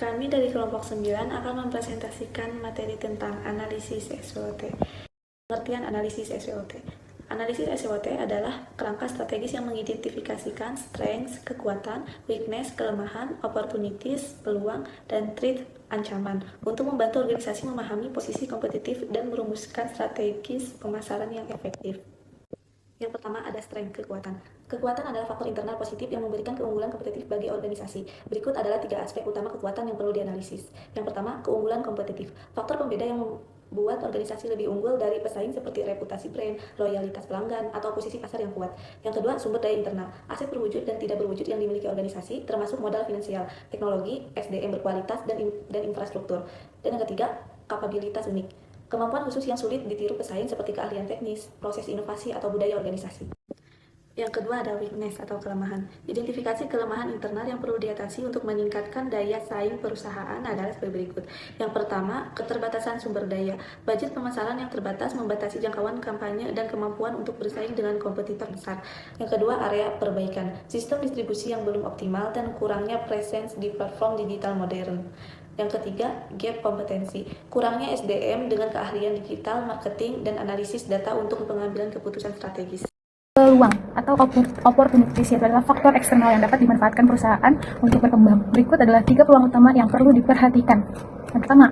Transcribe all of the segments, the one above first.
Kami dari kelompok 9 akan mempresentasikan materi tentang analisis SWOT. Pengertian analisis SWOT. Analisis SWOT adalah kerangka strategis yang mengidentifikasikan strengths, kekuatan, weakness, kelemahan, opportunities, peluang, dan threat, ancaman, untuk membantu organisasi memahami posisi kompetitif dan merumuskan strategis pemasaran yang efektif. Yang pertama ada strength, kekuatan. Kekuatan adalah faktor internal positif yang memberikan keunggulan kompetitif bagi organisasi. Berikut adalah 3 aspek utama kekuatan yang perlu dianalisis. Yang pertama, keunggulan kompetitif. Faktor pembeda yang membuat organisasi lebih unggul dari pesaing seperti reputasi brand, loyalitas pelanggan, atau posisi pasar yang kuat. Yang kedua, sumber daya internal. Aset berwujud dan tidak berwujud yang dimiliki organisasi, termasuk modal finansial, teknologi, SDM berkualitas, dan infrastruktur. Dan yang ketiga, kapabilitas unik. Kemampuan khusus yang sulit ditiru pesaing seperti keahlian teknis, proses inovasi, atau budaya organisasi. Yang kedua ada weakness atau kelemahan. Identifikasi kelemahan internal yang perlu diatasi untuk meningkatkan daya saing perusahaan adalah sebagai berikut. Yang pertama, keterbatasan sumber daya. Budget pemasaran yang terbatas membatasi jangkauan kampanye dan kemampuan untuk bersaing dengan kompetitor besar. Yang kedua, area perbaikan. Sistem distribusi yang belum optimal dan kurangnya presence di platform digital modern. Yang ketiga, gap kompetensi. Kurangnya SDM dengan keahlian digital, marketing, dan analisis data untuk pengambilan keputusan strategis. Peluang atau opportunities itu adalah faktor eksternal yang dapat dimanfaatkan perusahaan untuk berkembang. Berikut adalah 3 peluang utama yang perlu diperhatikan. Yang pertama,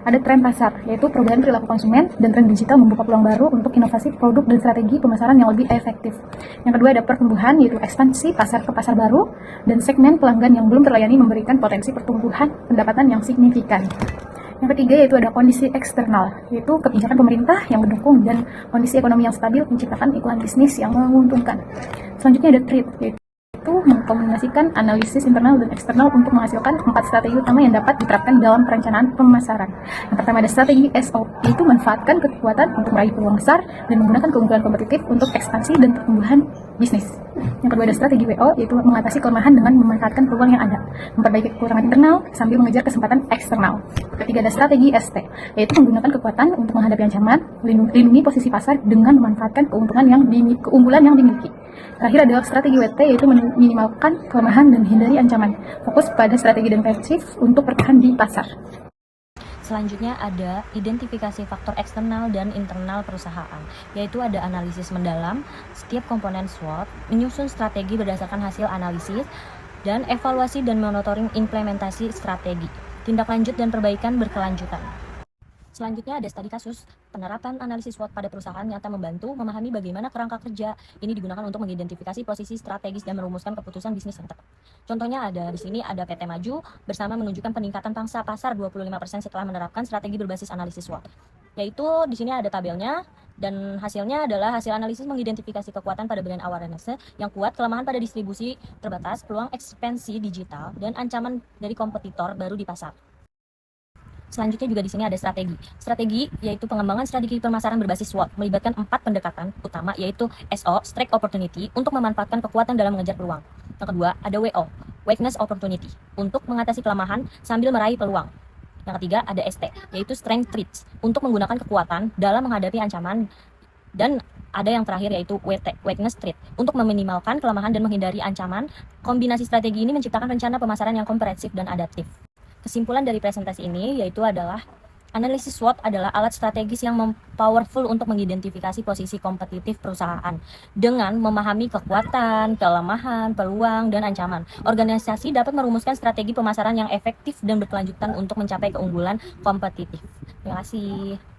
ada tren pasar, yaitu perubahan perilaku konsumen dan tren digital membuka peluang baru untuk inovasi produk dan strategi pemasaran yang lebih efektif. Yang kedua, ada pertumbuhan, yaitu ekspansi pasar ke pasar baru dan segmen pelanggan yang belum terlayani memberikan potensi pertumbuhan pendapatan yang signifikan. Yang ketiga yaitu ada kondisi eksternal, yaitu kebijakan pemerintah yang mendukung dan kondisi ekonomi yang stabil menciptakan iklan bisnis yang menguntungkan. Selanjutnya ada threat, yaitu mengkombinasikan analisis internal dan eksternal untuk menghasilkan 4 strategi utama yang dapat diterapkan dalam perencanaan pemasaran. Yang pertama ada strategi SO, yaitu manfaatkan kekuatan untuk meraih peluang besar dan menggunakan keunggulan kompetitif untuk ekspansi dan pertumbuhan bisnis. Yang kedua ada strategi WO, yaitu mengatasi kelemahan dengan memanfaatkan peluang yang ada, memperbaiki kekurangan internal sambil mengejar kesempatan eksternal. Ketiga ada strategi ST, yaitu menggunakan kekuatan untuk menghadapi ancaman, lindungi posisi pasar dengan memanfaatkan keunggulan yang dimiliki. Terakhir adalah strategi WT, yaitu meminimalkan kelemahan dan hindari ancaman. Fokus pada strategi defensif untuk bertahan di pasar. Selanjutnya ada identifikasi faktor eksternal dan internal perusahaan, yaitu ada analisis mendalam setiap komponen SWOT, menyusun strategi berdasarkan hasil analisis, dan evaluasi dan monitoring implementasi strategi, tindak lanjut dan perbaikan berkelanjutan. Selanjutnya ada studi kasus, penerapan analisis SWOT pada perusahaan yang akan membantu memahami bagaimana kerangka kerja ini digunakan untuk mengidentifikasi posisi strategis dan merumuskan keputusan bisnis yang tepat. Contohnya ada di sini ada PT Maju bersama menunjukkan peningkatan pangsa pasar 25% setelah menerapkan strategi berbasis analisis SWOT. Yaitu di sini ada tabelnya dan hasilnya adalah hasil analisis mengidentifikasi kekuatan pada brand awareness yang kuat, kelemahan pada distribusi terbatas, peluang ekspansi digital dan ancaman dari kompetitor baru di pasar. Selanjutnya juga di sini ada strategi. Strategi yaitu pengembangan strategi pemasaran berbasis SWOT melibatkan 4 pendekatan utama yaitu SO, Strike Opportunity, untuk memanfaatkan kekuatan dalam mengejar peluang. Yang kedua ada WO, Weakness Opportunity, untuk mengatasi kelemahan sambil meraih peluang. Yang ketiga ada ST, yaitu Strength Threats, untuk menggunakan kekuatan dalam menghadapi ancaman. Dan ada yang terakhir yaitu WT, Weakness Threat, untuk meminimalkan kelemahan dan menghindari ancaman. Kombinasi strategi ini menciptakan rencana pemasaran yang komprehensif dan adaptif. Kesimpulan dari presentasi ini yaitu adalah analisis SWOT adalah alat strategis yang powerful untuk mengidentifikasi posisi kompetitif perusahaan. Dengan memahami kekuatan, kelemahan, peluang, dan ancaman, organisasi dapat merumuskan strategi pemasaran yang efektif dan berkelanjutan untuk mencapai keunggulan kompetitif. Terima kasih.